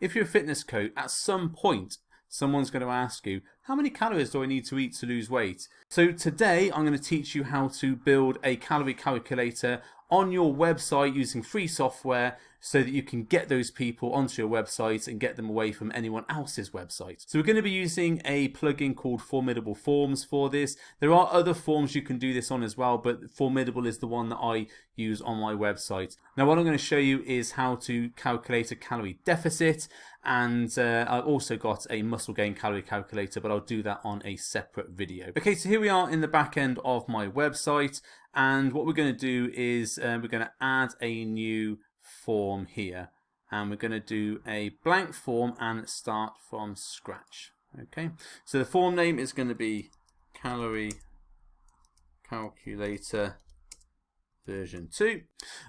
If you're a fitness coach, at some point, someone's going to ask you, how many calories do I need to eat to lose weight? So today, I'm going to teach you how to build a calorie calculator on your website using free software so that you can get those people onto your website and get them away from anyone else's website. So we're going to be using a plugin called Formidable Forms for this. There are other forms you can do this on as well, but Formidable is the one that I use on my website. Now what I'm going to show you is how to calculate a calorie deficit, and I've also got a muscle gain calorie calculator, but I'll do that on a separate video. Okay, so here we are in the back end of my website, and what we're going to do is we're going to add a new form here, and we're going to do a blank form and start from scratch. Okay, so the form name is going to be Calorie Calculator version 2.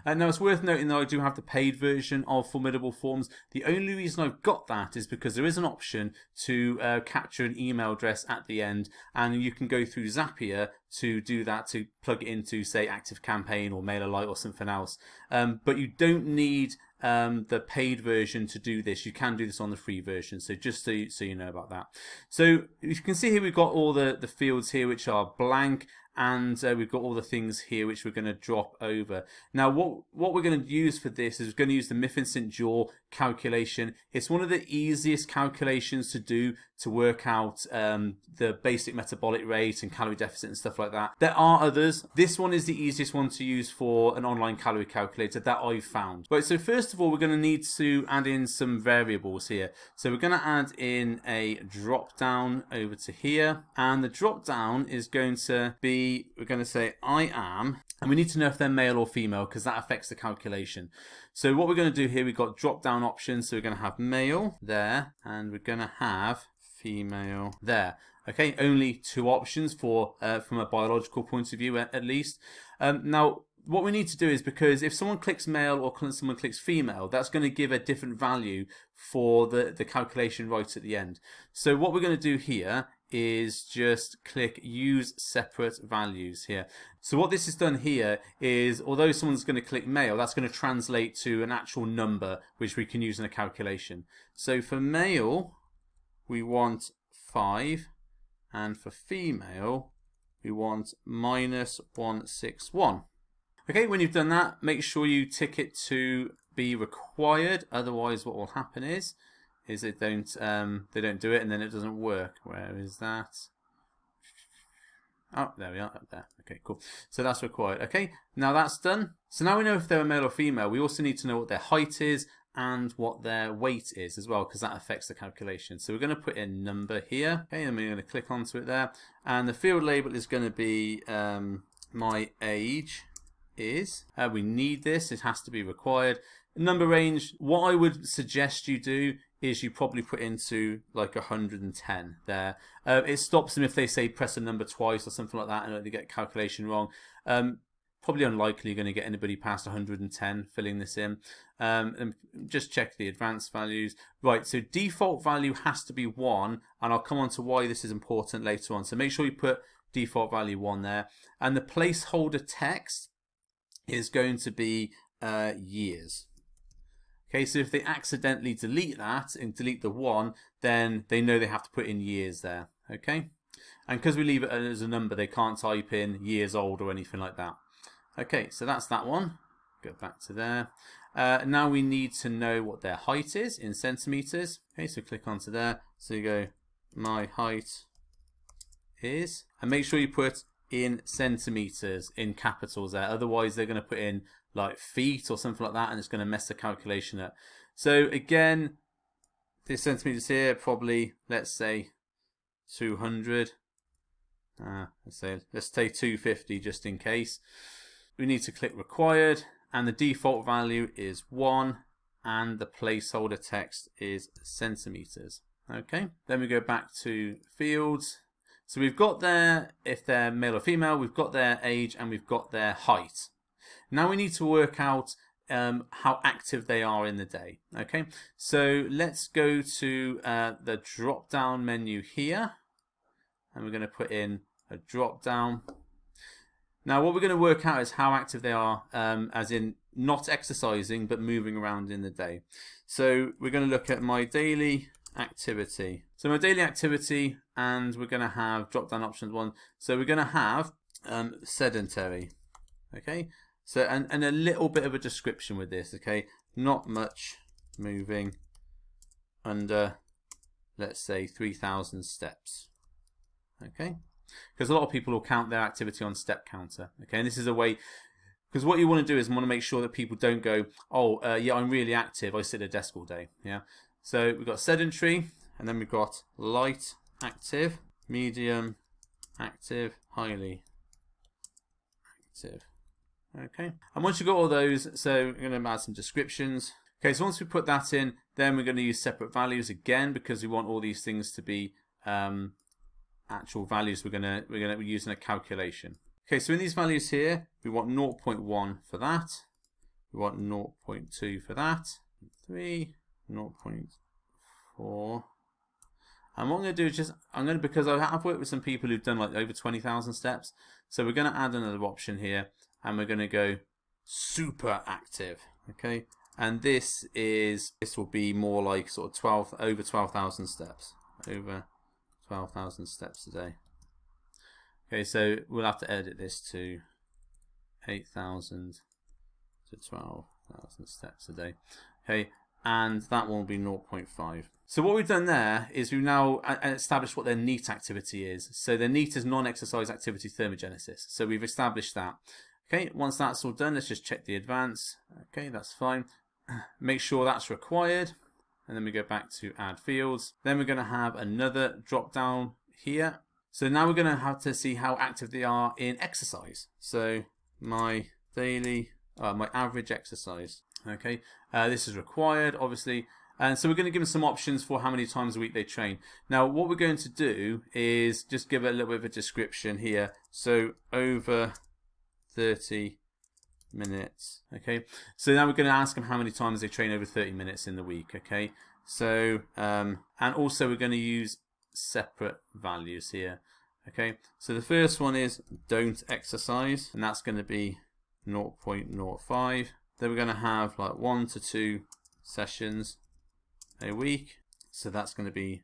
And now it's worth noting that I do have the paid version of Formidable Forms. The only reason I've got that is because there is an option to capture an email address at the end, and you can go through Zapier to do that, to plug it into, say, ActiveCampaign or MailerLite or something else. But you don't need the paid version to do this. You can do this on the free version, so just so you know about that. So you can see here we've got all the fields here which are blank, and we've got all the things here which we're going to drop over. Now what we're going to use for this is we're going to use the Mifflin St. John calculation. It's one of the easiest calculations to do to work out the basic metabolic rate and calorie deficit and stuff like that. There are others. This one is the easiest one to use for an online calorie calculator that I've found. Right, so first of all, we're going to need to add in some variables here. So we're going to add in a drop down over to here, and the drop down is going to be, we're going to say I am, and we need to know if they're male or female because that affects the calculation. So what we're going to do here, we've got drop down options. So we're going to have male there, and we're going to have female there. Okay, only two options for from a biological point of view at least. Now what we need to do is, because if someone clicks male or someone clicks female, that's going to give a different value for the calculation right at the end. So what we're going to do here is just click use separate values here. So what this has done here is, although someone's going to click male, that's going to translate to an actual number which we can use in a calculation. So for male we want 5, and for female we want -161. Okay, when you've done that, make sure you tick it to be required. Otherwise, what will happen is they don't do it, and then it doesn't work. Where is that? Oh, there we are, up there. Okay, cool. So that's required. Okay, now that's done. So now we know if they're a male or female. We also need to know what their height is and what their weight is as well, because that affects the calculation. So we're going to put in number here. Okay, and we're going to click onto it there. And the field label is going to be my age is. We need this. It has to be required. Number range, what I would suggest you do is you probably put into like 110 there. It stops them if they say press a number twice or something like that and they get calculation wrong. Probably unlikely you're going to get anybody past 110 filling this in. And just check the advanced values. Right, so default value has to be 1, and I'll come on to why this is important later on. So make sure you put default value 1 there. And the placeholder text is going to be years. Okay, so if they accidentally delete that and delete the 1, then they know they have to put in years there. Okay, and because we leave it as a number, they can't type in years old or anything like that. Okay, so that's that one. Go back to there. Now we need to know what their height is in centimeters. Okay, so click onto there. So you go, my height is, and make sure you put in centimeters in capitals there. Otherwise, they're going to put in like feet or something like that, and it's going to mess the calculation up. So again, this centimeters here, probably let's say 200. Let's say 250 just in case. We need to click required, and the default value is 1, and the placeholder text is centimeters. Okay, then we go back to fields. So we've got their, if they're male or female, we've got their age, and we've got their height. Now we need to work out how active they are in the day. Okay, so let's go to the drop down menu here, and we're going to put in a drop down. Now what we're going to work out is how active they are, as in not exercising but moving around in the day. So we're going to look at my daily activity. So my daily activity, and we're going to have drop down options one. So we're going to have sedentary. Okay, so and a little bit of a description with this. Okay, not much moving under, let's say, 3,000 steps. Okay, because a lot of people will count their activity on step counter. Okay, and this is a way, because what you want to do is want to make sure that people don't go, oh, yeah, I'm really active, I sit at a desk all day. Yeah, so we've got sedentary, and then we've got light active, medium active, highly active. Okay, and once you've got all those, so we're going to add some descriptions. Okay, so once we put that in, then we're going to use separate values again, because we want all these things to be actual values. We're going to be using a calculation. Okay, so in these values here, we want 0.1 for that, we want 0.2 for that, 3, 0.4. And what I'm going to do is just, because I have worked with some people who've done like over 20,000 steps, so we're going to add another option here, and we're going to go super active. Okay, and this will be more like sort of over 12,000 steps, over 12,000 steps a day. Okay, so we'll have to edit this to 8,000 to 12,000 steps a day. Okay, and that one will be 0.5. So what we've done there is we've now established what their NEAT activity is. So their NEAT is non-exercise activity thermogenesis. So we've established that. Okay, once that's all done, let's just check the advance. Okay, that's fine. Make sure that's required. And then we go back to add fields. Then we're going to have another drop down here. So now we're going to have to see how active they are in exercise. So my daily, my average exercise. Okay, this is required, obviously. And so we're going to give them some options for how many times a week they train. Now, what we're going to do is just give it a little bit of a description here. So over 30 minutes. Okay, so now we're going to ask them how many times they train over 30 minutes in the week. Okay, so and also we're going to use separate values here. Okay, so the first one is don't exercise, and that's going to be 0.05. Then we're going to have like 1 to 2 sessions a week, so that's going to be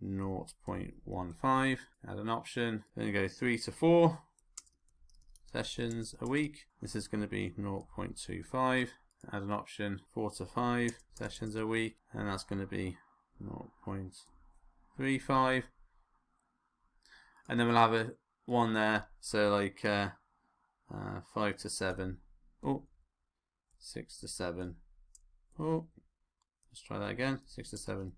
0.15. Add an option. Then you go 3 to 4 sessions a week. This is going to be 0.25. Add an option. 4 to 5 sessions a week, and that's going to be 0.35. And then we'll have one there, so like 5 to 7. Oh, 6 to 7. Oh, let's try that again. 6 to 7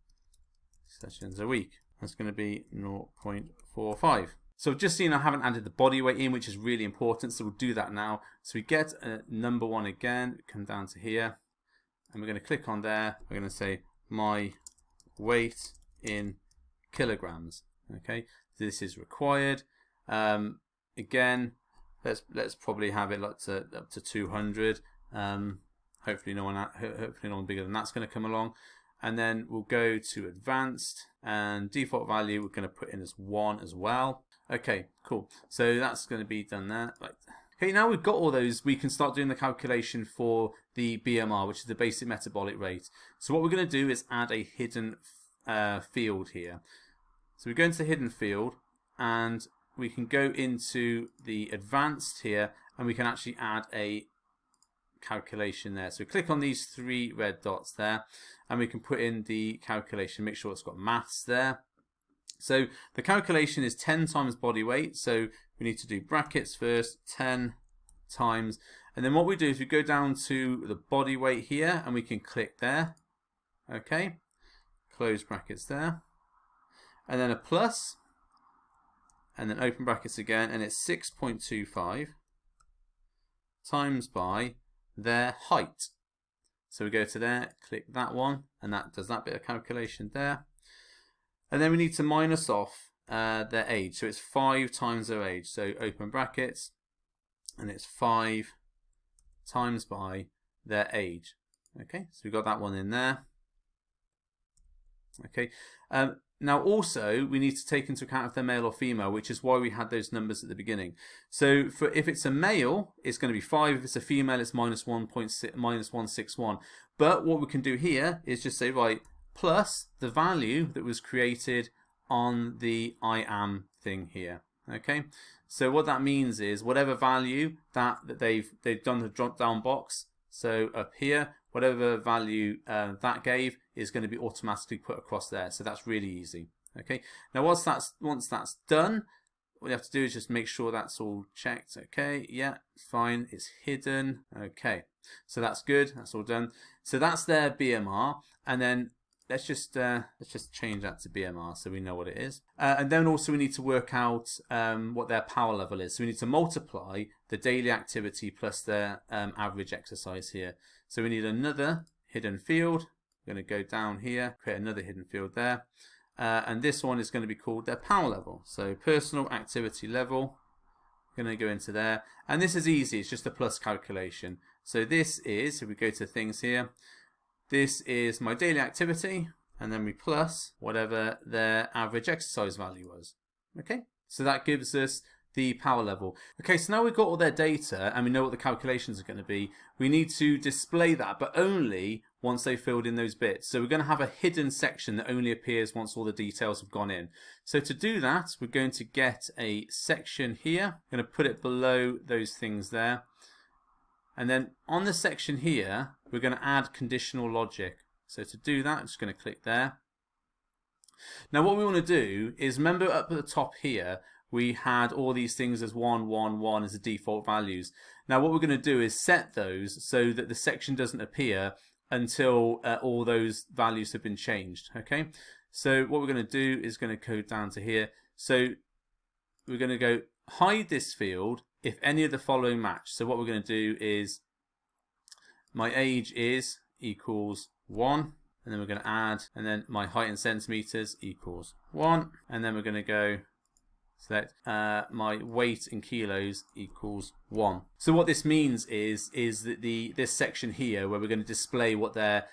sessions a week. That's going to be 0.45. So just seen I haven't added the body weight in, which is really important. So we'll do that now. So we get number 1 again. Come down to here, and we're going to click on there. We're going to say my weight in kilograms. Okay, this is required. Again, let's probably have it up to 200. Hopefully no one bigger than that's going to come along. And then we'll go to advanced, and default value we're going to put in as 1 as well. Okay, cool. So that's going to be done there. Right. Okay, now we've got all those, we can start doing the calculation for the BMR, which is the basic metabolic rate. So what we're going to do is add a hidden field here. So we go into the hidden field, and we can go into the advanced here, and we can actually add a calculation there. So click on these 3 red dots there, and we can put in the calculation, make sure it's got maths there. So the calculation is 10 times body weight, so we need to do brackets first, 10 times, and then what we do is we go down to the body weight here, and we can click there. Okay, close brackets there, and then a plus, and then open brackets again, and it's 6.25 times by their height. So we go to there, click that one, and that does that bit of calculation there. And then we need to minus off their age. So it's 5 times their age. So open brackets, and it's 5 times by their age. Okay, so we've got that one in there. Okay, Now also we need to take into account if they're male or female, which is why we had those numbers at the beginning. So for if it's a male, it's going to be 5. If it's a female, it's -1.61. But what we can do here is just say, right, plus the value that was created on the I am thing here. Okay, so what that means is whatever value that they've done the drop down box. So up here, whatever value that gave is going to be automatically put across there. So that's really easy. Okay. Now once that's done, what you have to do is just make sure that's all checked. Okay. Yeah. Fine. It's hidden. Okay. So that's good. That's all done. So that's their BMR, and then let's just change that to BMR so we know what it is. And then also we need to work out what their power level is. So we need to multiply the daily activity plus their average exercise here. So we need another hidden field. We're going to go down here, create another hidden field there. And this one is going to be called their power level. So personal activity level. We're going to go into there. And this is easy. It's just a plus calculation. So this is, if we go to things here, this is my daily activity, and then we plus whatever their average exercise value was. Okay, so that gives us the power level. Okay, so now we've got all their data and we know what the calculations are going to be. We need to display that, but only once they filled in those bits. So we're going to have a hidden section that only appears once all the details have gone in. So to do that, we're going to get a section here. I'm going to put it below those things there. And then on the section here, we're going to add conditional logic. So to do that, I'm just going to click there. Now what we want to do is, remember up at the top here, we had all these things as 1, 1, 1 as the default values. Now what we're going to do is set those so that the section doesn't appear until all those values have been changed. Okay, so what we're going to do is going to code down to here. So we're going to go hide this field if any of the following match. So what we're going to do is my age is equals 1, and then we're going to add, and then my height in centimeters equals 1, and then we're going to go select my weight in kilos equals 1. So what this means is that this section here where we're going to display what their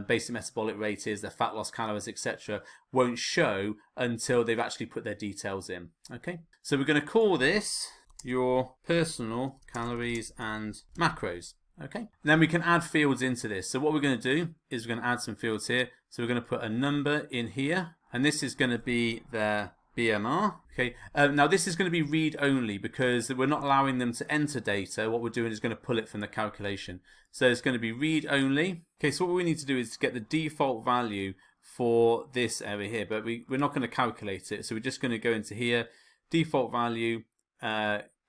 basic metabolic rate is, their fat loss calories, etc., won't show until they've actually put their details in. Okay, so we're going to call this your personal calories and macros. Okay, and then we can add fields into this. So what we're going to do is we're going to add some fields here. So we're going to put a number in here, and this is going to be their BMR. Okay, now this is going to be read only because we're not allowing them to enter data. What we're doing is going to pull it from the calculation. So it's going to be read only. Okay, so what we need to do is get the default value for this area here, but we're not going to calculate it. So we're just going to go into here, default value,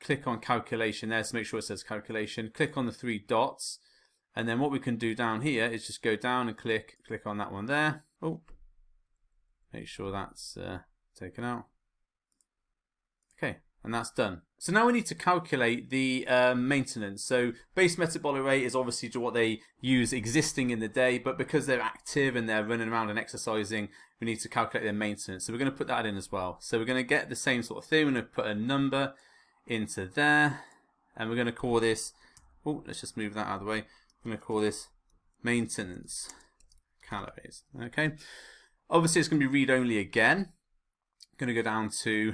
click on calculation there to make sure it says calculation, click on the 3 dots, and then what we can do down here is just go down and click on that one there. Oh, make sure that's taken out. Okay, and that's done. So now we need to calculate the maintenance. So base metabolic rate is obviously what they use existing in the day, but because they're active and they're running around and exercising, we need to calculate their maintenance. So we're going to put that in as well. So we're going to get the same sort of thing. We're going to put a number into there, and we're going to call this, oh, let's just move that out of the way. We're going to call this maintenance calories. Okay, obviously it's going to be read only again. I'm going to go down to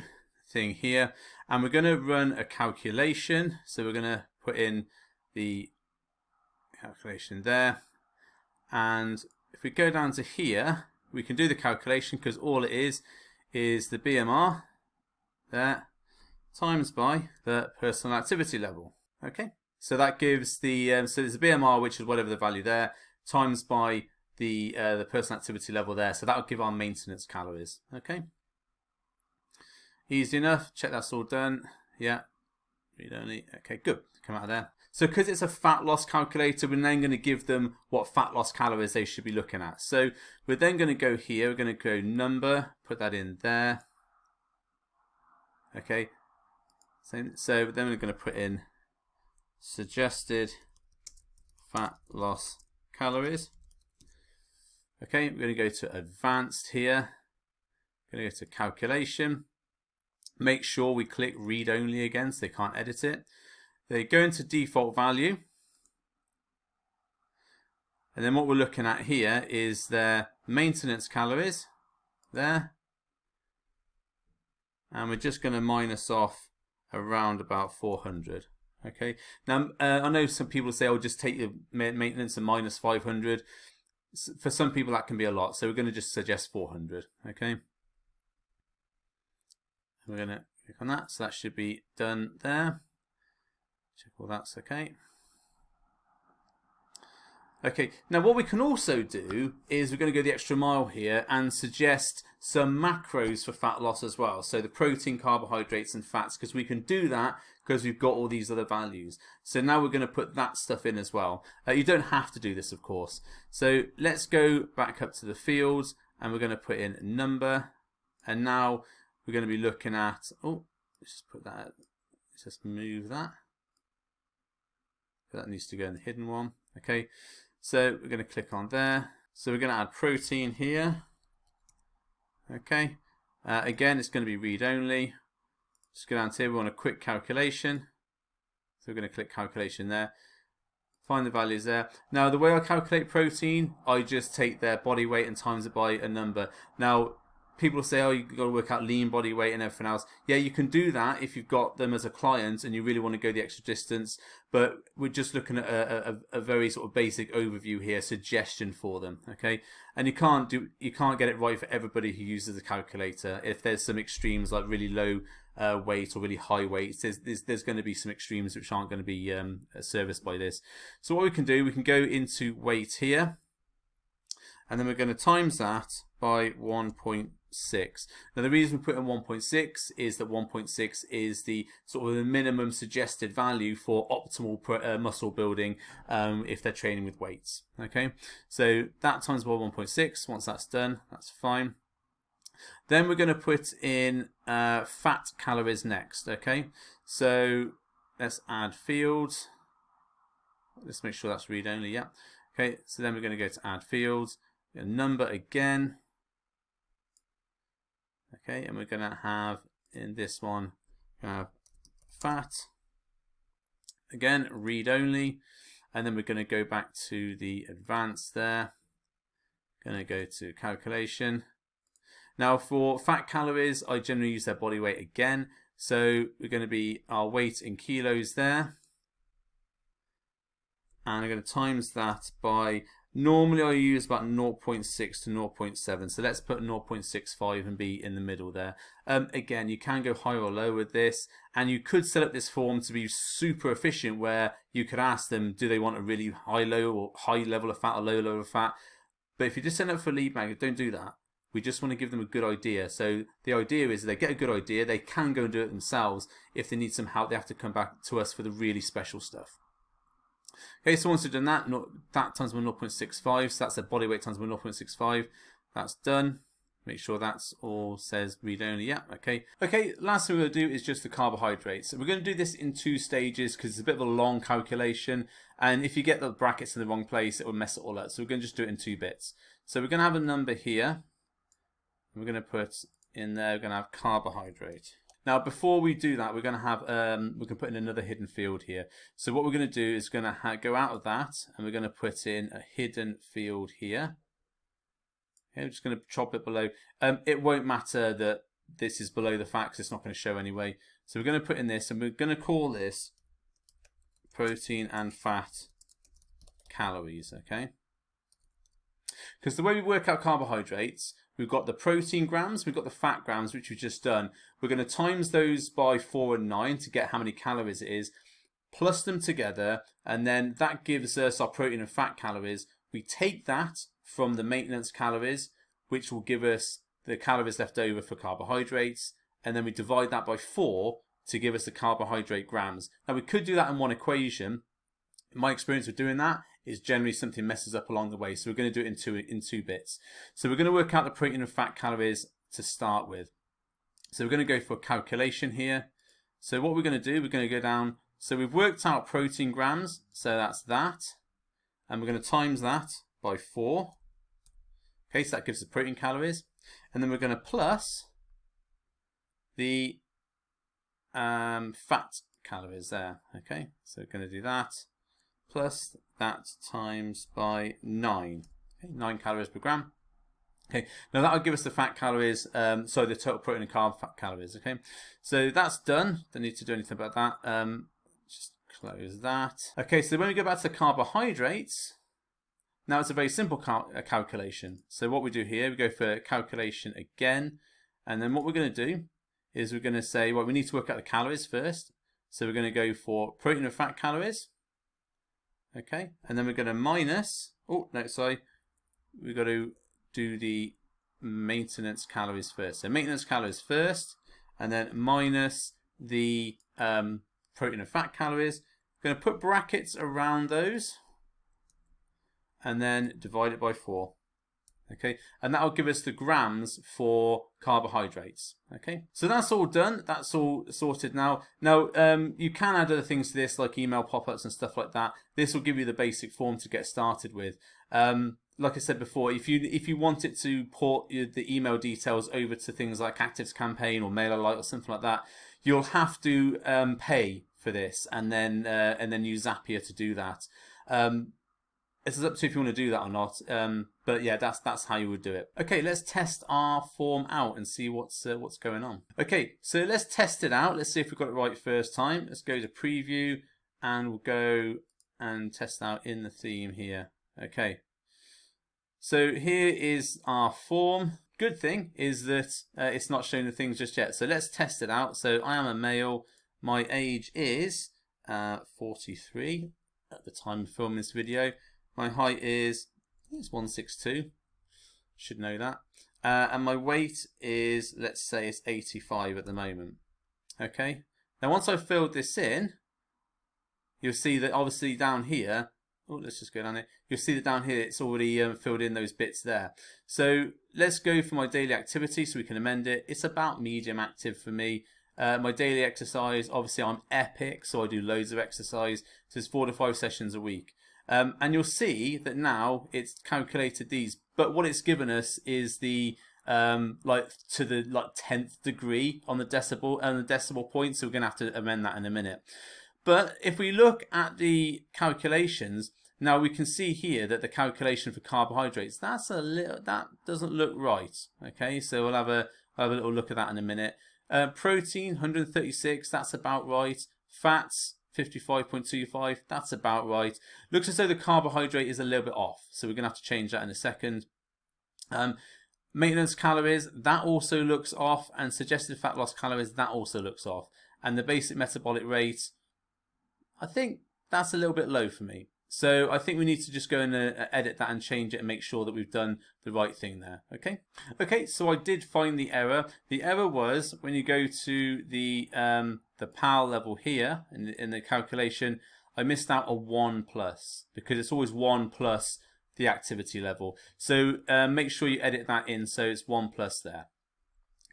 thing here, and we're going to run a calculation. So we're going to put in the calculation there, and if we go down to here, we can do the calculation because all it is the BMR there times by the personal activity level. Okay, so that gives the so there's a BMR, which is whatever the value there, times by the personal activity level there. So that will give our maintenance calories. Okay, easy enough. Check that's all done. Yeah, read only. Okay, good. Come out of there. So because it's a fat loss calculator, we're then going to give them what fat loss calories they should be looking at. So we're then going to go here. We're going to go number, put that in there. Okay. So then we're going to put in suggested fat loss calories. Okay, we're going to go to advanced here. We're going to go to calculation. Make sure we click read only again so they can't edit it. They go into default value. And then what we're looking at here is their maintenance calories there. and we're just going to minus off around about 400. Okay. Now I know some people say, "Oh, just take your maintenance and minus 500." For some people that can be a lot, so we're going to just suggest 400. Okay. We're going to click on that, so that should be done there. Check all that's okay. Okay, now what we can also do is we're going to go the extra mile here and suggest some macros for fat loss as well. So the protein, carbohydrates and fats, because we can do that because we've got all these other values. So now we're going to put that stuff in as well. You don't have to do this, of course. So let's go back up to the fields and we're going to put in a number. And now we're going to be looking at, oh, let's just put that, let's just move that. That needs to go in the hidden one. Okay. So we're going to click on there. So we're going to add protein here. Okay. Again, it's going to be read only. Just go down to here. We want a quick calculation. So we're going to click calculation there. Find the values there. Now, the way I calculate protein, I just take their body weight and times it by a number. Now, people say, "Oh, you've got to work out lean body weight and everything else." Yeah, you can do that if you've got them as a client and you really want to go the extra distance. But we're just looking at a very sort of basic overview here, suggestion for them. Okay, and you can't get it right for everybody who uses the calculator. If there's some extremes like really low weight or really high weight, there's going to be some extremes which aren't going to be serviced by this. So what we can do, we can go into weight here. And then we're going to times that by 1.6. Now the reason we put in 1.6 is that 1.6 is the sort of the minimum suggested value for optimal muscle building if they're training with weights. Okay, so that times by 1.6. Once that's done, that's fine. Then we're going to put in fat calories next. Okay, so let's add fields. Let's make sure that's read only. Yeah. Okay, so then we're going to go to add fields. A number again. Okay, and we're going to have in this one, fat. Again, read only. And then we're going to go back to the advanced there. Going to go to calculation. Now for fat calories, I generally use their body weight again. So we're going to be our weight in kilos there. And I'm going to times that by, normally I use about 0.6 to 0.7. So let's put 0.65 and be in the middle there. Again, you can go higher or lower with this. And you could set up this form to be super efficient where you could ask them, do they want a really high level of fat or low level of fat? But if you just send up for lead magnet, don't do that. We just want to give them a good idea. So the idea is they get a good idea. They can go and do it themselves. If they need some help, they have to come back to us for the really special stuff. Okay, so once we've done that, that times by 0.65, so that's their body weight times by 0.65. That's done. Make sure that's all says read only. Yeah, okay. Okay, last thing we're going to do is just the carbohydrates. So we're going to do this in 2 stages because it's a bit of a long calculation. And if you get the brackets in the wrong place, it will mess it all up. So we're going to just do it in 2 bits. So we're going to have a number here. We're going to put in there, we're going to have carbohydrate. Now, before we do that, we're going to have, we can put in another hidden field here. So what we're going to do is going to go out of that, and we're going to put in a hidden field here. Okay, we're just going to chop it below. It won't matter that this is below the fat because it's not going to show anyway. So we're going to put in this, and we're going to call this protein and fat calories, okay? Because the way we work out carbohydrates, we've got the protein grams, we've got the fat grams, which we've just done. We're going to times those by 4 and 9 to get how many calories it is, plus them together, and then that gives us our protein and fat calories. We take that from the maintenance calories, which will give us the calories left over for carbohydrates, and then we divide that by 4 to give us the carbohydrate grams. Now, we could do that in one equation. My experience with doing that is generally something messes up along the way. So we're going to do it in two bits. So we're going to work out the protein and fat calories to start with. So we're going to go for calculation here. So what we're going to do, we're going to go down. So we've worked out protein grams. So that's that. And we're going to times that by 4. Okay, so that gives us protein calories. And then we're going to plus the fat calories there. Okay, so we're going to do that. Plus that times by 9. Okay, 9 calories per gram. Okay, now that'll give us the fat calories, the total protein and carb fat calories. Okay, so that's done. Don't need to do anything about that. Just close that. Okay, so when we go back to the carbohydrates, now it's a very simple calculation. So what we do here, we go for calculation again, and then what we're going to do is we're going to say, well, we need to work out the calories first. So we're going to go for protein and fat calories. Okay, and then we're going to minus, we've got to do the maintenance calories first. So maintenance calories first, and then minus the protein and fat calories. I'm going to put brackets around those, and then divide it by 4. Okay, and that will give us the grams for carbohydrates. Okay, so that's all done. That's all sorted now. Now, you can add other things to this, like email pop-ups and stuff like that. This will give you the basic form to get started with. Like I said before, if you wanted to port the email details over to things like ActiveCampaign or MailerLite or something like that, you'll have to pay for this and then use Zapier to do that. It's up to you if you want to do that or not. But yeah, that's how you would do it. Okay, let's test our form out and see what's going on. Okay, so let's test it out. Let's see if we got it right first time. Let's go to preview and we'll go and test out in the theme here. Okay, so here is our form. Good thing is that it's not showing the things just yet. So let's test it out. So I am a male. My age is 43 at the time of filming this video. My height is, it's 162, should know that. And my weight is, let's say it's 85 at the moment. Okay, now once I've filled this in, you'll see that obviously down here, let's just go down here. You'll see that down here it's already filled in those bits there. So let's go for my daily activity so we can amend it. It's about medium active for me. My daily exercise, obviously I'm epic, so I do loads of exercise. So it's 4 to 5 sessions a week. And you'll see that now it's calculated these, but what it's given us is the like 10th degree on the decimal point. So we're gonna have to amend that in a minute. But if we look at the calculations, now we can see here that the calculation for carbohydrates, that doesn't look right. Okay, so we'll have a little look at that in a minute. Protein 136, that's about right. Fats 55.25, that's about right. Looks as though the carbohydrate is a little bit off, so we're going to have to change that in a second. Maintenance calories, that also looks off, and suggested fat loss calories, that also looks off. And the basic metabolic rate, I think that's a little bit low for me. So I think we need to just go and edit that and change it and make sure that we've done the right thing there. Okay. Okay. So I did find the error. The error was when you go to the PAL level here in the calculation, I missed out a 1+ because it's always 1+ the activity level. So make sure you edit that in so it's 1+ there.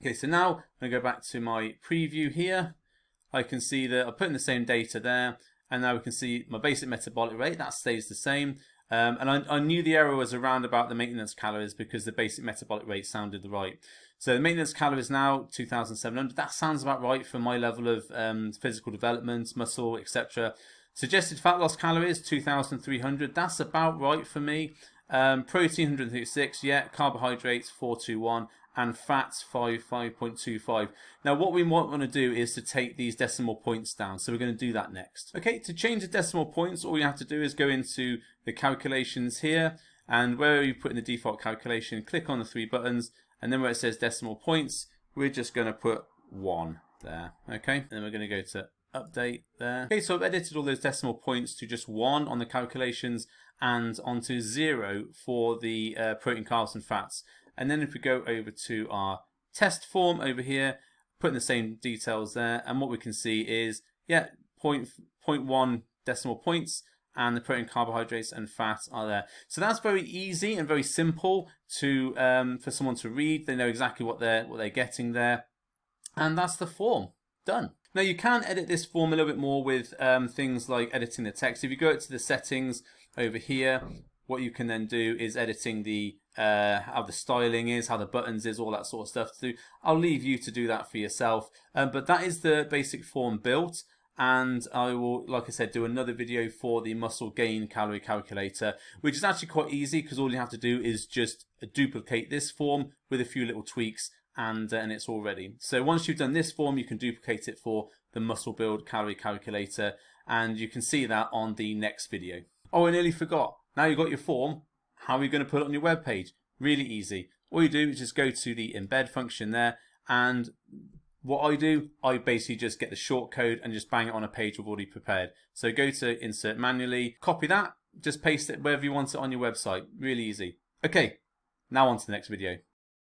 Okay. So now I'm going to go back to my preview here. I can see that I put in the same data there. And now we can see my basic metabolic rate, that stays the same. And I knew the error was around about the maintenance calories because the basic metabolic rate sounded right. So the maintenance calories now, 2,700. That sounds about right for my level of physical development, muscle, etc. Suggested fat loss calories, 2,300. That's about right for me. Protein, 136. Yeah. Carbohydrates, 421. And fats 5.25. Now what we want to do is to take these decimal points down, so we're going to do that next. Okay, to change the decimal points, all you have to do is go into the calculations here, and where you put in the default calculation, click on the 3 buttons, and then where it says decimal points, we're just going to put 1 there. Okay, and then we're going to go to update there. Okay, so I've edited all those decimal points to just 1 on the calculations and onto 0 for the protein, carbs and fats. And then if we go over to our test form over here, put in the same details there, and what we can see is, yeah, 0.1 decimal points, and the protein, carbohydrates, and fats are there. So that's very easy and very simple to for someone to read. They know exactly what they're getting there, and that's the form done. Now you can edit this form a little bit more with things like editing the text. If you go to the settings over here, what you can then do is editing the how the styling is, how the buttons is, all that sort of stuff to do. I'll leave you to do that for yourself. But that is the basic form built. and I will, like I said, do another video for the muscle gain calorie calculator, which is actually quite easy because all you have to do is just duplicate this form with a few little tweaks, and it's all ready. So once you've done this form, you can duplicate it for the muscle build calorie calculator, and you can see that on the next video. Oh, I nearly forgot. Now you've got your form, how are you going to put it on your web page? Really easy. All you do is just go to the embed function there, and what I do, I basically just get the short code and just bang it on a page we've already prepared. So go to insert manually, copy that, just paste it wherever you want it on your website. Really easy. Okay, now on to the next video.